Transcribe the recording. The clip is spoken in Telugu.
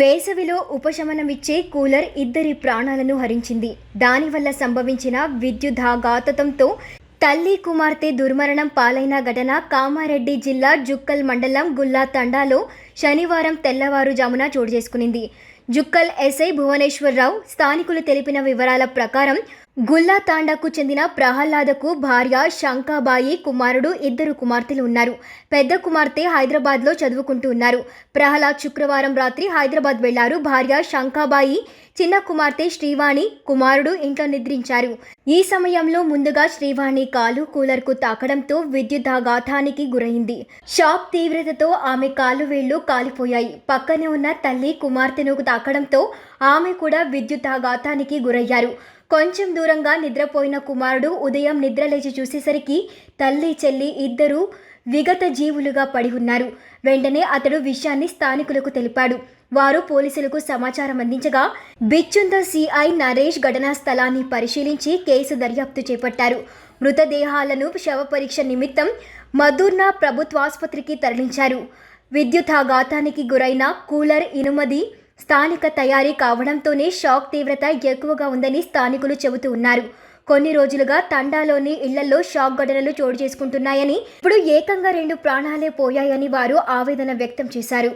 వేసవిలో ఉపశమనమిచ్చే కూలర్ ఇద్దరి ప్రాణాలను హరించింది. దానివల్ల సంభవించిన విద్యుదాఘాతంతో తల్లి కుమార్తె దుర్మరణం పాలైన ఘటన కామారెడ్డి జిల్లా జుక్కల్ మండలం గుల్లా తండాలో శనివారం తెల్లవారుజామున చోటు చేసుకునింది. జుక్కల్ ఎస్ఐ భువనేశ్వరరావు స్థానికులు తెలిపిన వివరాల ప్రకారం గుల్లా తాండాకు చెందిన ప్రహ్లాదకు భార్య శంకాబాయి, కుమారుడు, ఇద్దరు కుమార్తెలు ఉన్నారు. పెద్ద కుమార్తె హైదరాబాద్లో చదువుకుంటూ ఉన్నారు. ప్రహ్లాద్ శుక్రవారం రాత్రి హైదరాబాద్ వెళ్లారు. భార్య శంకాబాయి, చిన్న కుమార్తె శ్రీవాణి, కుమారుడు ఇంట్లో నిద్రించారు. ఈ సమయంలో ముందుగా శ్రీవాణి కాలు కూలర్కు తాకడంతో విద్యుదాఘాతానికి గురైంది. షాక్ తీవ్రతతో ఆమె కాలు వేళ్లు కాలిపోయాయి. పక్కనే ఉన్న తల్లి కుమార్తెను తాకడంతో ఆమె కూడా విద్యుదాఘాతానికి గురయ్యారు. కొంచెం దూరంగా నిద్రపోయిన కుమారుడు ఉదయం నిద్రలేచి చూసేసరికి తల్లి, చెల్లి ఇద్దరూ విగత జీవులుగా పడి ఉన్నారు. వెంటనే అతడు విషయాన్ని స్థానికులకు తెలిపాడు. వారు పోలీసులకు సమాచారం అందించగా బిచ్చుంద సిఐ నరేష్ ఘటనా స్థలాన్ని పరిశీలించి కేసు దర్యాప్తు చేపట్టారు. మృతదేహాలను శవ పరీక్ష నిమిత్తం మధుర్నా ప్రభుత్వాసుపత్రికి తరలించారు. విద్యుదాఘాతానికి గురైన కూలర్ ఇనుమది స్థానిక తయారీ కావడంతోనే షాక్ తీవ్రత ఎక్కువగా ఉందని స్థానికులు చెబుతూ ఉన్నారు. కొన్ని రోజులుగా తండాలోని ఇళ్లలో షాక్ ఘటనలు చోటు చేసుకుంటున్నాయని, ఇప్పుడు ఏకంగా 2 ప్రాణాలే పోయాయని వారు ఆవేదన వ్యక్తం చేశారు.